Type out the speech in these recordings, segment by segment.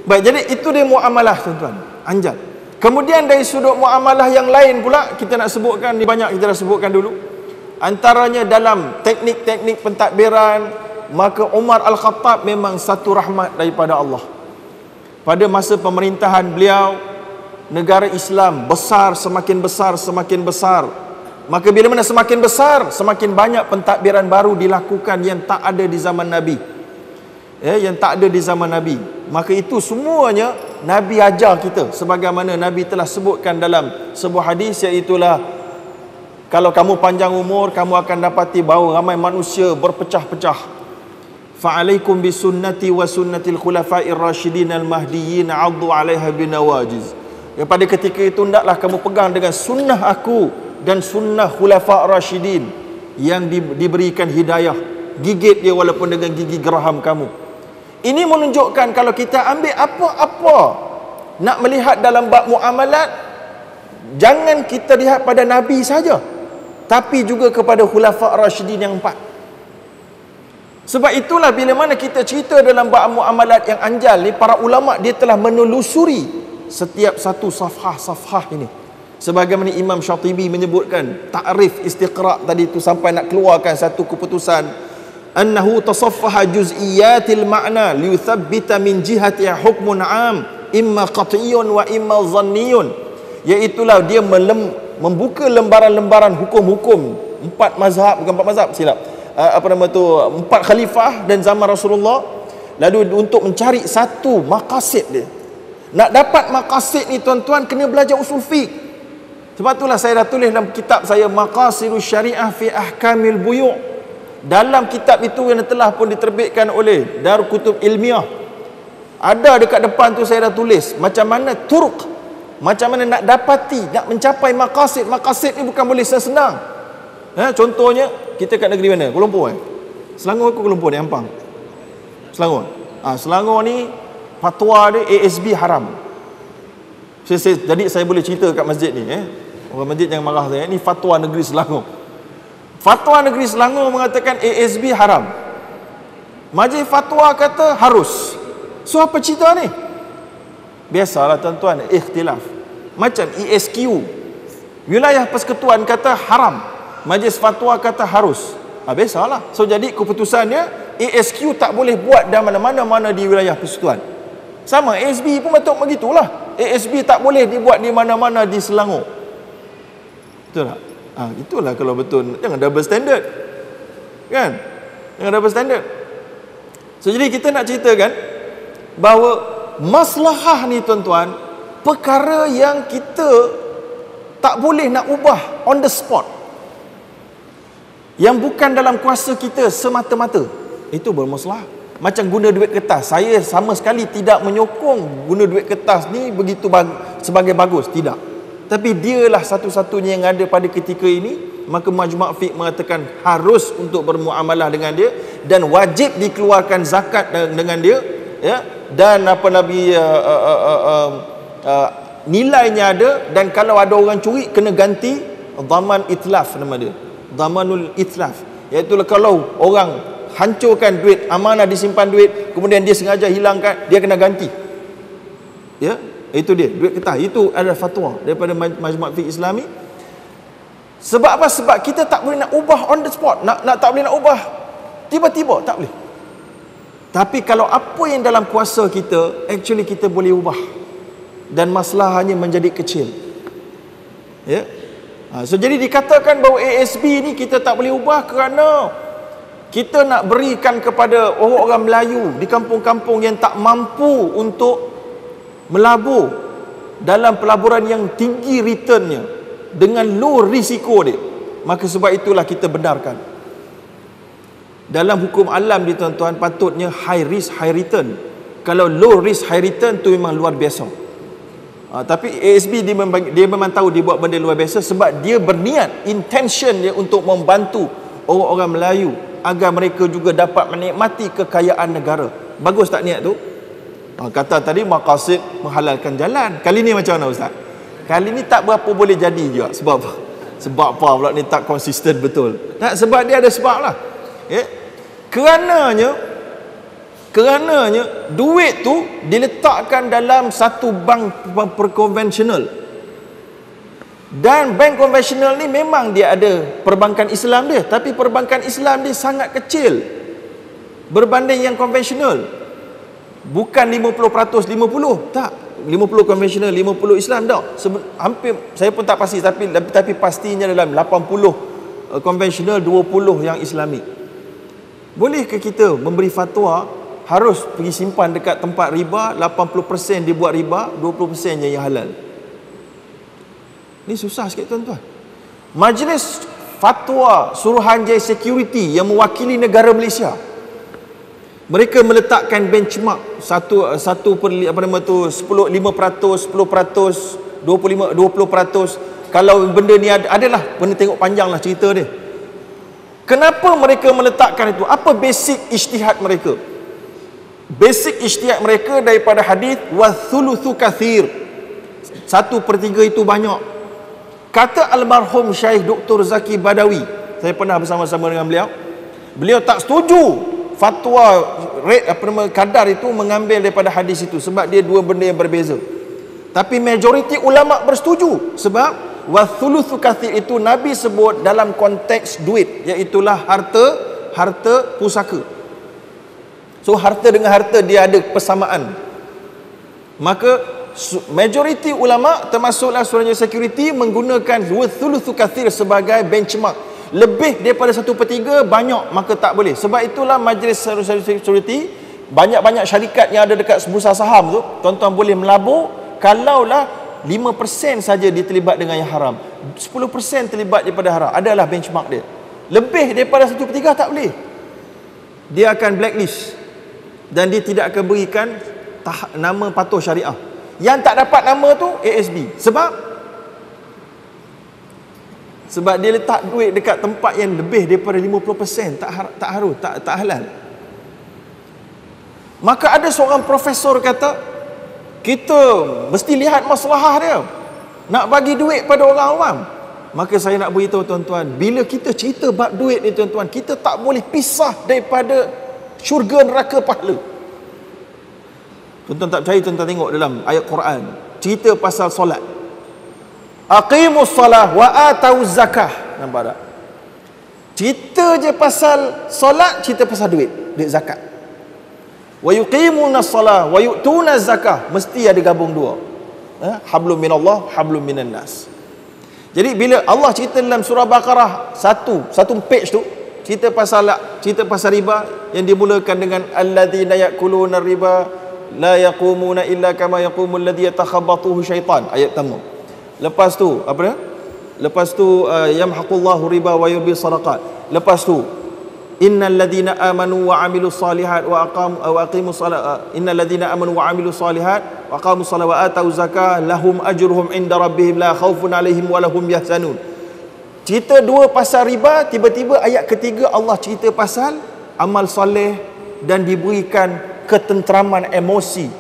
Baik, jadi itu dia muamalah tuan-tuan, anjal. Kemudian dari sudut muamalah yang lain pula, kita nak sebutkan, ni banyak kita dah sebutkan dulu. Antaranya dalam teknik-teknik pentadbiran, maka Umar Al-Khattab memang satu rahmat daripada Allah. Pada masa pemerintahan beliau, negara Islam besar, semakin besar, semakin besar. Maka bila mana semakin besar, semakin banyak pentadbiran baru dilakukan yang tak ada di zaman Nabi. Yang tak ada di zaman Nabi. Maka itu semuanya Nabi ajar kita, sebagaimana Nabi telah sebutkan dalam sebuah hadis, iaitulah kalau kamu panjang umur, kamu akan dapati bahawa ramai manusia berpecah-pecah. Fa'alaikum bisunnati wa sunnatil khulafa'ir rasyidin al-mahdiyyin 'addu 'alaiha binawajiz. Pada ketika itu hendaklah kamu pegang dengan sunnah aku dan sunnah khulafa' rasyidin yang diberikan hidayah. Gigit dia walaupun dengan gigi geraham kamu. Ini menunjukkan kalau kita ambil apa-apa nak melihat dalam bab muamalat, jangan kita lihat pada Nabi saja, tapi juga kepada khulafa' rasyidin yang 4. Sebab itulah bila mana kita cerita dalam bab muamalat yang anjal ni, para ulama dia telah menelusuri setiap satu safhah-safhah ini. Sebagaimana Imam Syatibi menyebutkan ta'rif istiqra' tadi itu sampai nak keluarkan satu keputusan, annahu tasaffaha juz'iyatil ma'na liyuthabbita min jihatiha hukmun 'am imma qat'iyyun wa imma dhanniyun. Iaitulah dia membuka lembaran-lembaran hukum-hukum 4 mazhab, bukan 4 mazhab, silap. 4 khalifah dan zaman Rasulullah, lalu untuk mencari satu maqasid dia. Nak dapat maqasid ni tuan-tuan, kena belajar usul fiqh. Sebab itulah saya dah tulis dalam kitab saya Maqasidus Syariah fi Ahkamil Buyu'. Dalam kitab itu yang telah pun diterbitkan oleh Darul Kutub Ilmiah, ada dekat depan tu saya dah tulis macam mana turuk, macam mana nak dapati, nak mencapai maqasid. Maqasid ni bukan boleh senang. Contohnya kita kat negeri mana? Kuala Lumpur Selangor ke Kuala Lumpur ni? Ampang, Selangor. Selangor ni fatwa dia ASB haram. Jadi saya boleh cerita kat masjid ni, orang masjid jangan marah saya. Ni fatwa negeri Selangor. Fatwa negeri Selangor mengatakan ASB haram. Majlis fatwa kata harus. So apa cerita ni? Biasalah tuan-tuan, ikhtilaf. Macam ESQ, wilayah persekutuan kata haram, majlis fatwa kata harus. Biasalah. So jadi keputusannya ESQ tak boleh buat dalam mana-mana di wilayah persekutuan. Sama ASB pun betul begitulah. ASB tak boleh dibuat di mana-mana di Selangor. Betul tak? Itulah kalau betul. Jangan double standard, kan? Jangan double standard. So jadi kita nak ceritakan bahawa maslahah ni tuan-tuan, perkara yang kita tak boleh nak ubah on the spot, yang bukan dalam kuasa kita semata-mata, itu bermasalah. Macam guna duit kertas, saya sama sekali tidak menyokong guna duit kertas ni begitu sebagai bagus, tidak. Tapi dialah satu-satunya yang ada pada ketika ini. Maka Majma' Fiqh mengatakan harus untuk bermuamalah dengan dia, dan wajib dikeluarkan zakat dengan dia, ya. Dan nilainya ada, dan kalau ada orang curi kena ganti dhaman itlaf, nama dia dhamanul itlaf, iaitu kalau orang hancurkan duit, amanah disimpan duit, kemudian dia sengaja hilangkan, dia kena ganti, ya. Itu dia duit kertas. Itu adalah fatwa daripada Majma' Fiqh Islami. Sebab apa? Sebab kita tak boleh nak ubah on the spot, nak tak boleh nak ubah tiba-tiba, tak boleh. Tapi kalau apa yang dalam kuasa kita, actually kita boleh ubah, dan masalahnya menjadi kecil, ya. So jadi dikatakan bahawa ASB ni kita tak boleh ubah kerana kita nak berikan kepada orang-orang Melayu di kampung-kampung yang tak mampu untuk melabur dalam pelaburan yang tinggi returnnya dengan low risiko dia. Maka sebab itulah kita benarkan. Dalam hukum alam ni tuan-tuan, patutnya high risk high return. Kalau low risk high return tu memang luar biasa. Tapi ASB dia memang tahu dia buat benda luar biasa, sebab dia berniat, intention dia untuk membantu orang-orang Melayu agar mereka juga dapat menikmati kekayaan negara. Bagus tak niat tu? Kata tadi maqasid menghalalkan jalan. Kali ni macam mana Ustaz? Kali ni tak berapa boleh jadi juga. Sebab apa? Sebab apa pula ni tak konsisten betul? Sebab dia ada sebab lah, ya? Kerananya duit tu diletakkan dalam satu bank perkonvensional. Dan bank konvensional ni memang dia ada perbankan Islam dia, tapi perbankan Islam dia sangat kecil berbanding yang konvensional. Bukan 50% 50, tak. 50 konvensional, 50 Islam, tak. Hampir saya pun tak pasti, tapi pastinya dalam 80 konvensional, 20 yang Islamik. Bolehkah kita memberi fatwa harus pergi simpan dekat tempat riba, 80% dibuat riba, 20% je yang halal? Ni susah sikit tuan-tuan. Majlis Fatwa Suruhanjaya Security yang mewakili negara Malaysia, mereka meletakkan benchmark 10%, 5%, 10%, 20%. Kalau benda ni adalah benda, tengok panjang lah cerita dia. Kenapa mereka meletakkan itu? Apa basic ijtihad mereka? Basic ijtihad mereka daripada hadis wa thuluthu kathir, 1/3 itu banyak. Kata almarhum Syekh Dr. Zaki Badawi, saya pernah bersama-sama dengan beliau. Beliau tak setuju fatwa kadar itu mengambil daripada hadis itu, sebab dia dua benda yang berbeza. Tapi majoriti ulama bersetuju, sebab wa thuluthu kathir itu Nabi sebut dalam konteks duit, iaitulah harta pusaka. So harta dengan harta dia ada persamaan. Maka majoriti ulama termasuklah Suruhanjaya Security menggunakan thuluthu kathir sebagai benchmark. Lebih daripada 1/3 banyak, maka tak boleh. Sebab itulah Majlis Suruhanjaya Security, banyak-banyak syarikat yang ada dekat bursa saham tu, tuan-tuan boleh melabur. Kalaulah 5% saja dia terlibat dengan yang haram, 10% terlibat daripada haram, adalah benchmark dia. Lebih daripada 1/3 tak boleh. Dia akan blacklist dan dia tidak akan berikan nama patuh syariah. Yang tak dapat nama tu ASB. Sebab dia letak duit dekat tempat yang lebih daripada 50%, tak halal. Maka ada seorang profesor kata, kita mesti lihat maslahah dia, nak bagi duit pada orang awam. Maka saya nak beritahu tuan-tuan, bila kita cerita bab duit ni tuan-tuan, kita tak boleh pisah daripada syurga neraka pahala. Tuan-tuan tak percaya, tuan-tuan tengok dalam ayat Quran, cerita pasal solat. Aqimus salah wa atauz zakah. Nampak tak? Cerita je pasal solat, cerita pasal duit zakat. Wa yuqimuna salah wa yu'tuna zakah, mesti ada gabung dua. Hablum minallah, hablum minan nas. Jadi bila Allah cerita dalam surah Baqarah satu page tu, cerita pasal riba yang dimulakan dengan alladzina ya'kuluna riba la yaqumuna illa kama yaqumul ladzi yatakhabbathuhu syaitan, ayat pertama. Lepas tu apa dia? Lepas tu yamhaqullahu riba wa yurbi sadaqat. Lepas tu innal ladzina amanu wa amilus solihat wa aqimus salat, innal ladzina amanu wa amilus solihat wa aqamus salat wa atau zakah lahum ajruhum inda rabbihim la khaufun alaihim wa lahum yahzanun. Cerita dua pasal riba, tiba-tiba ayat ketiga Allah cerita pasal amal soleh dan diberikan ketenteraman emosi.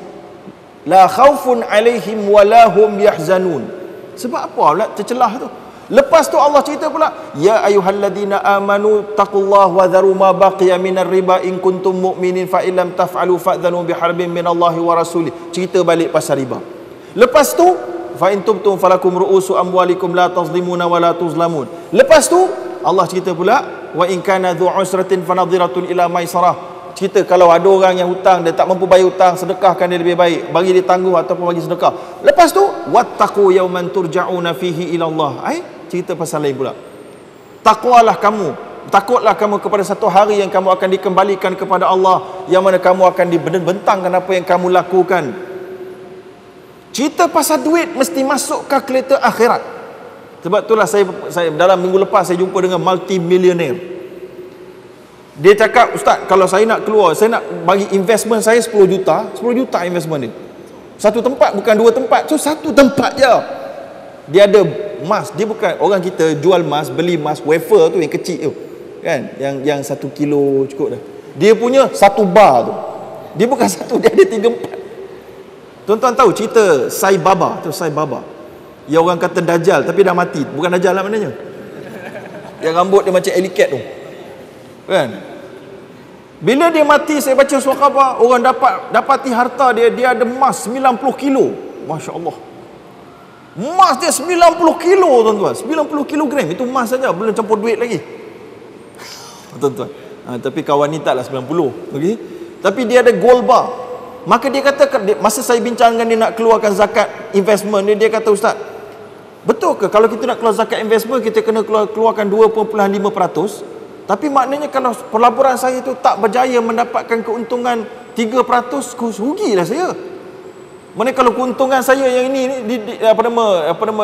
La khaufun alaihim wa lahum yahzanun. Sebab apa pula tercelah tu? Lepas tu Allah cerita pula, ya ayyuhalladzina amanu taqullaha wa dharu ma baqiya minar riba in kuntum mu'minin fa illam taf'alu fa'dhanu biharbin minallahi wa rasulih. Cerita balik pasal riba. Lepas tu fa in tubtum falakum ru'usu amwalikum la tazlimuna wa la tuzlamun. Lepas tu Allah cerita pula, wa in kana dhu usratin fanadhiratun ila maisarah. Cerita kalau ada orang yang hutang, dia tak mampu bayar hutang, sedekahkan dia lebih baik, bagi dia tangguh ataupun bagi sedekah. Lepas tu wattaqu yawman turja'una fihi ila Allah. Cerita pasal lain pula. Takutlah kamu kepada satu hari yang kamu akan dikembalikan kepada Allah, yang mana kamu akan dibentangkan apa yang kamu lakukan. Cerita pasal duit mesti masuk kalkulator akhirat. Sebab itulah saya dalam minggu lepas saya jumpa dengan multi-millionaire. Dia cakap, ustaz, kalau saya nak keluar, saya nak bagi investment saya 10 juta investment ni. Satu tempat, bukan dua tempat. So satu tempat je. Dia ada emas. Dia bukan orang kita jual emas, beli emas wafer tu yang kecil tu, kan, yang 1 kilo cukup dah. Dia punya satu bar tu, dia bukan satu, dia ada 3-4. Tuan-tuan tahu cerita Sai Baba tu? Sai Baba yang orang kata Dajjal tapi dah mati. Bukan Dajjal lah maknanya, yang rambut dia macam eliket tu, kan. Bila dia mati, saya baca surah khabar, orang dapati harta dia ada emas 90 kilo. Masya Allah. Emas dia 90 kilo, tuan-tuan. 90 kilogram. Itu emas saja, belum campur duit lagi. Tuan-tuan. Tapi kawan ni taklah 90. Okay? Tapi dia ada gold bar. Maka dia kata, masa saya bincang dengan dia nak keluarkan zakat investment dia kata, Ustaz, betul ke kalau kita nak keluar zakat investment, kita kena keluarkan 2.5%? Tapi maknanya kalau pelaburan saya itu tak berjaya mendapatkan keuntungan 3%, rugilah saya. Mana kalau keuntungan saya yang ini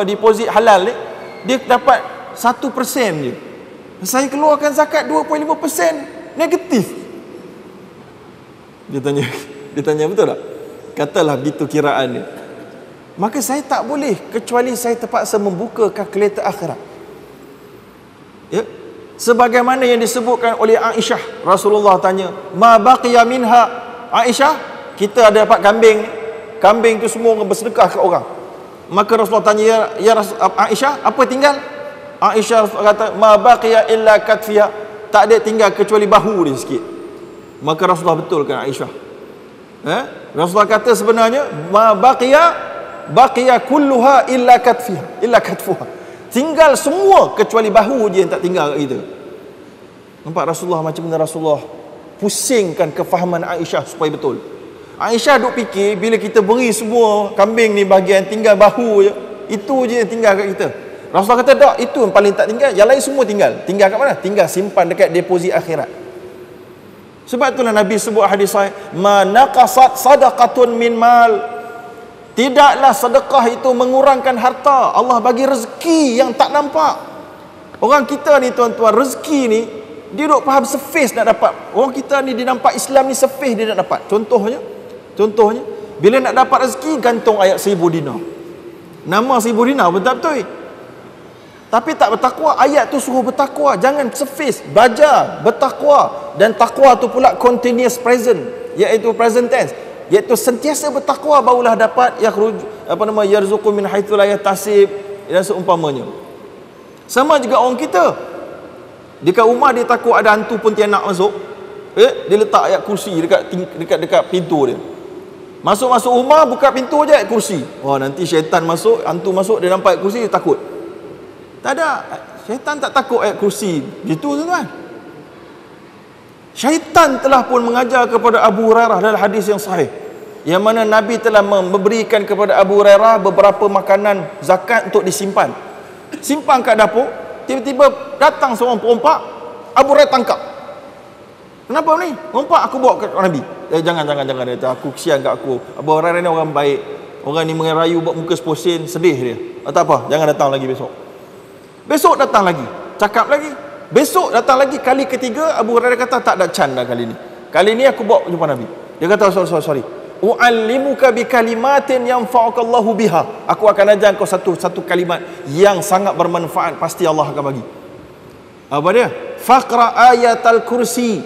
deposit halal ni, dia dapat 1% je. Saya keluarkan zakat 2.5%, negatif. Dia tanya betul tak? Katalah begitu kiraan dia. Maka saya tak boleh kecuali saya terpaksa membuka kalkulator akhirat. Ya. Sebagaimana yang disebutkan oleh Aisyah, Rasulullah tanya, "Ma baqiya minha?" Aisyah, kita ada dapat kambing ni. Kambing tu semua orang bersedekah ke orang. Maka Rasulullah tanya, ya Aisyah, apa tinggal? Aisyah kata, "Ma baqiya illa katfiha." Tak ada tinggal kecuali bahu dia sikit. Maka Rasulullah betulkan Aisyah. Rasulullah kata sebenarnya, "Ma baqiya kulluha illa katfuha." Tinggal semua kecuali bahu je yang tak tinggal kat kita. Nampak Rasulullah macam mana Rasulullah pusingkan kefahaman Aisyah supaya betul. Aisyah duk fikir bila kita beri semua kambing ni bahagian tinggal bahu je, itu je yang tinggal kat kita. Rasulullah kata tak, itu yang paling tak tinggal, yang lain semua tinggal. Tinggal kat mana? Tinggal simpan dekat deposit akhirat. Sebab itulah Nabi sebut hadis sahih, "Ma naqasat sadaqatun min mal." Tidaklah sedekah itu mengurangkan harta. Allah bagi rezeki yang tak nampak. Orang kita ni tuan-tuan, rezeki ni dia duk faham surface nak dapat. Orang kita ni dia nampak Islam ni surface dia nak dapat. Contohnya bila nak dapat rezeki, gantung ayat 1000 dinar. Nama 1000 dinar betul-betul. Tapi tak bertakwa. Ayat tu suruh bertakwa, jangan surface. Belajar bertakwa. Dan takwa tu pula continuous present, iaitu present tense, iaitu sentiasa bertakwa barulah dapat yarzuqu min haitsu la yahtasib dan seumpamanya. Sama juga orang kita. Dekat rumah dia takut ada hantu pontianak masuk. Dia letak ayat kursi dekat pintu dia. Masuk rumah, buka pintu je ayat kursi. Wah, nanti syaitan masuk, hantu masuk, dia nampak ayat kursi, dia takut. Tak ada. Syaitan tak takut ayat kursi. Gitu tuan-tuan. Syaitan telah pun mengajar kepada Abu Hurairah dalam hadis yang sahih, yang mana Nabi telah memberikan kepada Abu Hurairah beberapa makanan zakat untuk disimpan. Simpan kat dapur, tiba-tiba datang seorang perompak, Abu Hurairah tangkap. Kenapa ni? Perompak, aku bawa ke Nabi. Jangan. Dia kata, aku kesian kat aku. Abu Hurairah ni orang baik. Orang ni mengerayu buat muka seposin, sedih dia. Tak apa, jangan datang lagi besok. Besok datang lagi, cakap lagi. Besok datang lagi, kali ketiga Abu Hurairah kata, tak ada can dah kali ni. Kali ni aku bawa jumpa Nabi. Dia kata, sorry. U'allimuka bi kalimatin yanfa'ukallahu biha. Aku akan ajar kau satu kalimat yang sangat bermanfaat, pasti Allah akan bagi. Apa dia? Faqra ayatal kursi.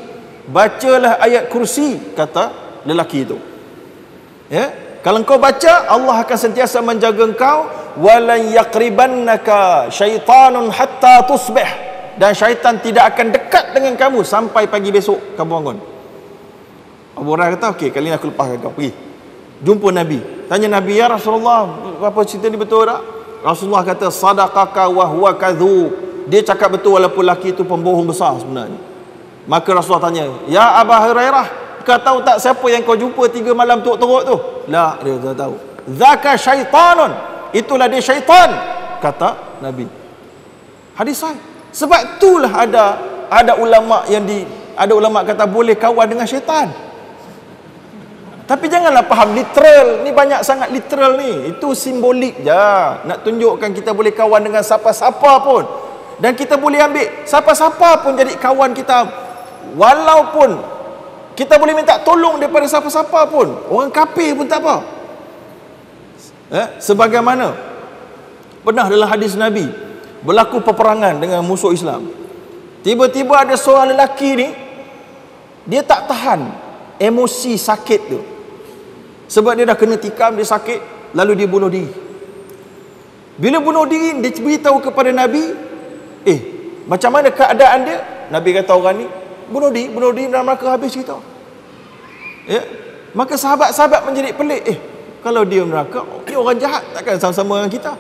Bacalah ayat kursi, kata lelaki itu. Ya? Kalau engkau baca, Allah akan sentiasa menjaga engkau. Walan yaqribannaka syaitanun hatta tusbih. Dan syaitan tidak akan dekat dengan kamu sampai pagi besok kamu bangun. Abu Hurairah kata, okey, kali ni aku lepaskan kau, pergi. Jumpa Nabi. Tanya Nabi, ya Rasulullah, apa cerita ni betul tak? Rasulullah kata, sadaqaka wa huwa kadhub. Dia cakap betul walaupun lelaki itu pembohong besar sebenarnya. Maka Rasulullah tanya, ya Abu Hurairah, kau tahu tak siapa yang kau jumpa 3 malam teruk tu? La, dia tak tahu. Zaka syaitanun. Itulah dia syaitan, kata Nabi. Hadis sahih. Sebab itulah ada ulama ada ulama kata boleh kawan dengan syaitan. Tapi janganlah faham literal. Ni banyak sangat literal ni. Itu simbolik je. Nak tunjukkan kita boleh kawan dengan siapa-siapa pun. Dan kita boleh ambil siapa-siapa pun jadi kawan kita. Walaupun kita boleh minta tolong daripada siapa-siapa pun. Orang kafir pun tak apa. Sebagaimana pernah dalam hadis Nabi, berlaku peperangan dengan musuh Islam. Tiba-tiba ada seorang lelaki ni, dia tak tahan emosi sakit tu. Sebab dia dah kena tikam, dia sakit, lalu dia bunuh diri. Bila bunuh diri, dia beritahu kepada Nabi, macam mana keadaan dia? Nabi kata, orang ni bunuh diri dalam neraka, habis cerita. Ya. Maka sahabat-sahabat menjadi pelik. Kalau dia neraka, dia orang jahat, takkan sama-sama dengan kita.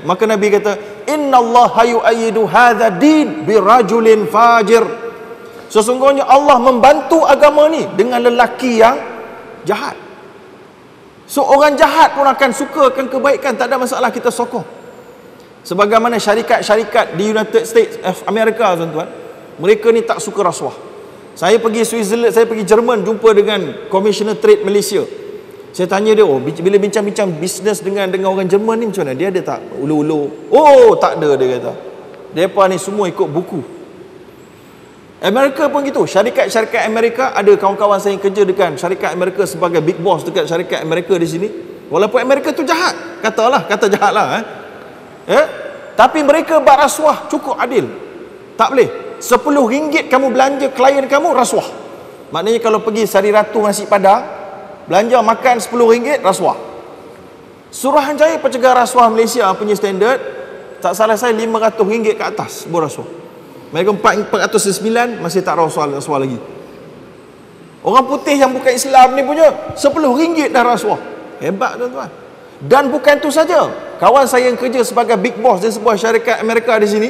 Maka Nabi kata, innallaha yu'ayyidu hadha din birajulin fajir. Sesungguhnya Allah membantu agama ni dengan lelaki yang jahat. So orang jahat pun akan sukakan kebaikan, tak ada masalah, kita sokong. Sebagaimana syarikat-syarikat di United States of America, tuan-tuan, mereka ni tak suka rasuah. Saya pergi Switzerland, saya pergi Jerman, jumpa dengan Commissioner Trade Malaysia. Saya tanya dia, bila bincang-bincang bisnes dengan orang Jerman ni macam mana? Dia ada tak ulu-ulu? Tak ada, dia kata. Mereka ni semua ikut buku. Amerika pun gitu. Syarikat-syarikat Amerika, ada kawan-kawan saya yang kerja dekat syarikat Amerika sebagai big boss dekat syarikat Amerika di sini. Walaupun Amerika tu jahat, kata jahat lah. Tapi mereka buat rasuah cukup adil. Tak boleh. RM10 kamu belanja klien kamu, rasuah. Maknanya kalau pergi Sari Ratu nasi padang, belanja makan RM10, rasuah. Suruhanjaya Pencegah Rasuah Malaysia punya standard, tak salah saya RM500 ke atas buat rasuah. Mereka 409 masih tak rasuah lagi. Orang putih yang bukan Islam ni punya RM10 dah rasuah. Hebat, tuan-tuan. Dan bukan itu saja. Kawan saya yang kerja sebagai big boss di sebuah syarikat Amerika di sini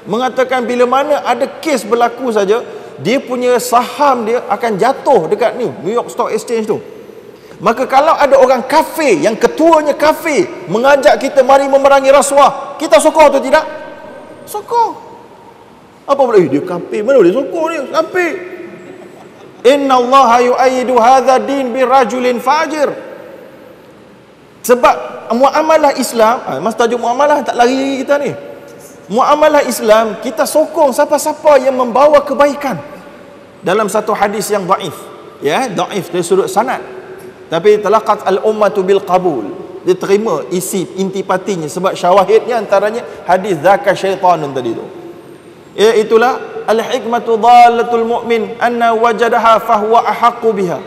mengatakan bila mana ada kes berlaku saja, dia punya saham dia akan jatuh dekat New York Stock Exchange tu. Maka kalau ada orang kafir yang ketuanya kafir mengajak kita mari memerangi rasuah, kita sokong atau tidak? Sokong. Apa pula? Dia kafir, mana boleh sokong dia? Kafir. Innallaha yu'ayyidu hadha din birajulin fajir. Sebab muamalah Islam, mas tajuk muamalah tak lari kita ni. Muamalah Islam, kita sokong siapa-siapa yang membawa kebaikan. Dalam satu hadis yang dhaif, dhaif dari sudut sanad, tapi talaqat al-ummatu bil qabul, diterima isi intipatinya sebab syawahidnya antaranya hadis zaka syaitanun tadi tu. Itulah al-hikmatu dhalatul mu'min anna wajadaha fahuwa ahaqqu biha.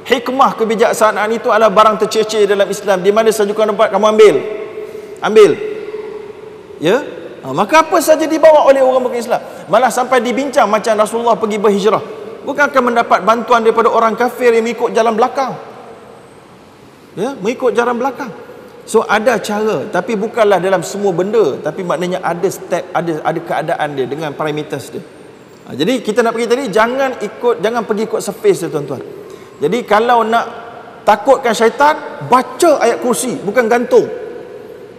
Hikmah kebijaksanaan itu adalah barang tercecah dalam Islam. Di mana saja kau nampak, kamu ambil. Maka apa saja dibawa oleh orang bukan Islam, malah sampai dibincang macam Rasulullah pergi berhijrah, bukan akan mendapat bantuan daripada orang kafir yang mengikut jalan belakang. Mengikut jalan belakang. So ada cara, tapi bukanlah dalam semua benda, tapi maknanya ada step, ada keadaan dia dengan parameters dia. Jadi kita nak pergi tadi, jangan pergi ikut surface dia, tuan-tuan. Jadi kalau nak takutkan syaitan, baca ayat kursi, bukan gantung.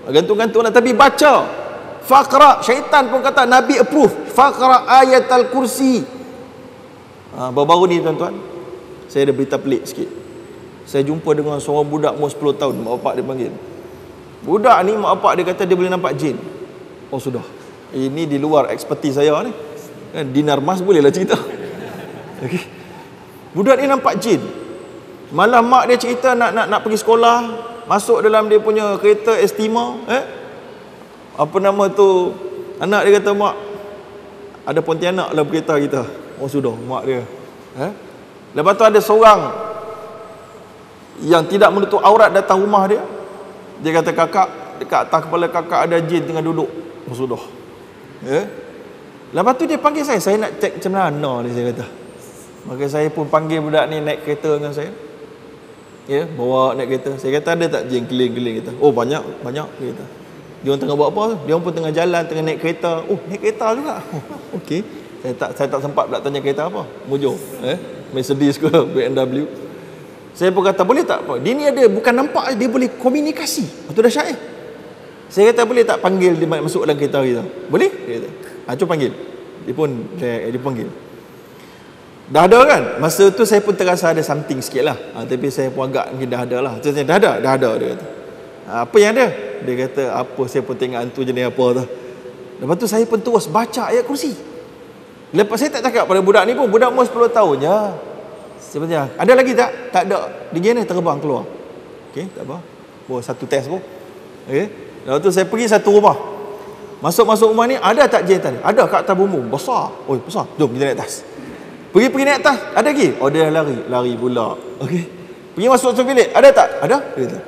Gantung-gantung lah, tapi baca. Faqra, syaitan pun kata Nabi approve. Faqra ayat al-kursi. Baru-baru ni, tuan-tuan, saya ada berita pelik sikit. Saya jumpa dengan seorang budak umur 10 tahun, mak bapak dia panggil. Budak ni mak bapak dia kata dia boleh nampak jin. Sudah. Ini di luar ekspertis saya ni. Dinar mas boleh lah cerita. Okey. Budak ni nampak jin. Malah mak dia cerita nak pergi sekolah, masuk dalam dia punya kereta Estima, apa nama tu, anak dia kata, mak, ada Pontianak dalam kereta kita. Sudah, mak dia. Lepas tu ada seorang yang tidak menutup aurat datang rumah dia. Dia kata, kakak, dekat atas kepala kakak ada jin tengah duduk. Sudah. Lepas tu dia panggil saya nak cek macam mana ni, saya kata. Maka saya pun panggil budak ni naik kereta dengan saya. Bawa naik kereta. Saya kata, ada tak jin keliling-keliling? Kata, banyak, dia kata. Dia orang tengah buat apa? Dia orang pun tengah jalan, tengah naik kereta. Naik kereta juga. Okey. Saya tak sempat pula tanya kereta apa. Mujur. Mercedes ke BMW. Saya pun kata, boleh tak? Dia ni ada, bukan nampak, dia boleh komunikasi. Itu dah syair. Saya kata, boleh tak panggil dia masuk dalam kereta kita? Boleh? Dia kata, cuba panggil. Dia panggil. Dah ada kan? Masa tu saya pun terasa ada something sikit lah. Tapi saya pun agak mungkin dah ada lah. Saya dah ada, dia kata. Apa yang ada? Dia kata, apa, saya pun tengok hantu jenis apa tu. Lepas tu saya pun terus baca ayat kursi. Lepas saya tak cakap pada budak ni pun, budak umur 10 tahun je. Sebenarnya, ada lagi tak? Tak ada. Dia ni terbang keluar. Okey, tak apa. Satu test pun. Okey. Lepas tu saya pergi satu rumah. Masuk rumah ni, ada tak jin tadi? Ada kat atas bumbung. Besar. Besar. Jom kita naik atas. Pergi naik atas. Ada lagi? Dia lari pula. Okey. Pergi masuk satu bilik. Ada tak? Ada. Dia kata.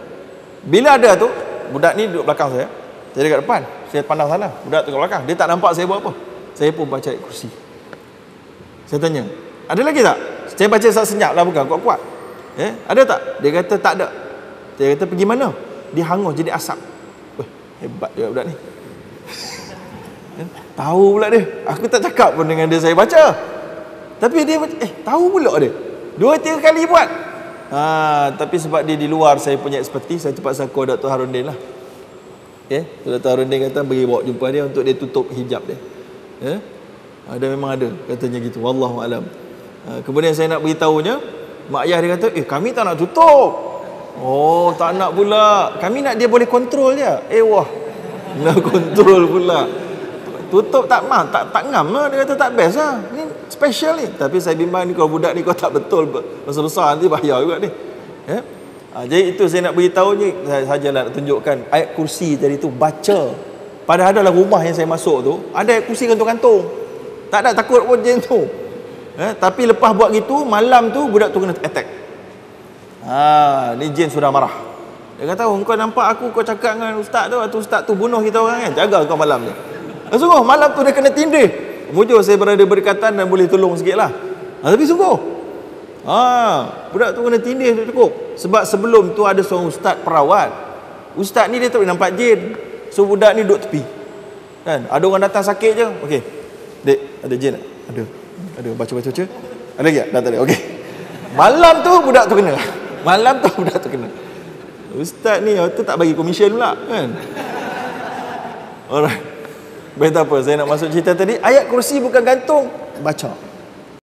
Bila ada tu, budak ni duduk belakang saya. Saya dekat depan. Saya pandang sana. Budak tu kat belakang. Dia tak nampak saya buat apa. Saya pun baca ayat kursi. Saya tanya, ada lagi tak? Saya baca senyap lah, bukan kuat-kuat. Ada tak? Dia kata tak ada. Saya kata pergi mana? Dia hangus jadi asap. Weh, hebat juga budak ni. Tahu pula dia. Aku tak cakap pun dengan dia saya baca. Tapi dia tahu pula dia. 2-3 kali buat. Tapi sebab dia di luar saya punya expertise, saya terpaksa call Dr. Harundin lah. Dr. Harundin kata bagi bawa jumpa dia untuk dia tutup hijab dia. Ada memang ada katanya gitu. Wallahu alam. Kemudian saya nak beritahunya, mak ayah dia kata, kami tak nak tutup. Oh, tak nak pula. Kami nak dia boleh kontrol je. Wah. Nak kontrol pula. Tutup tak ngam lah. Dia kata tak best lah. Ni special ni. Tapi saya bimbang ni, kalau budak ni kau tak betul besar-besar nanti bahaya juga ni. Jadi itu saya nak beritahu ni, sajalah nak tunjukkan ayat kursi tadi tu, baca. Padahal dalam rumah yang saya masuk tu ada ayat kursi gantung-gantung. Tak ada takut pun jin tu. Tapi lepas buat gitu, malam tu budak tu kena attack. Ni jin sudah marah. Dia kata, kau nampak aku, kau cakap dengan ustaz tu, atau ustaz tu bunuh kita orang kan, jaga kau malam ni. Sungguh malam tu dia kena tindih. Mujur saya berada berdekatan dan boleh tolong sikit lah. Tapi sungguh budak tu kena tindih tu cukup. Sebab sebelum tu ada seorang ustaz perawat. Ustaz ni dia tak boleh nampak jin. So budak ni duduk tepi kan. Ada orang datang sakit je, okey dek, ada jin tak? Ada baca-baca. Ada lagi tak? Tak ada. Okey, malam tu budak tu kena. Ustaz ni tu tak bagi komisen pula kan. Alright, baik, tak apa. Saya nak masuk cerita tadi. Ayat kursi bukan gantung, baca.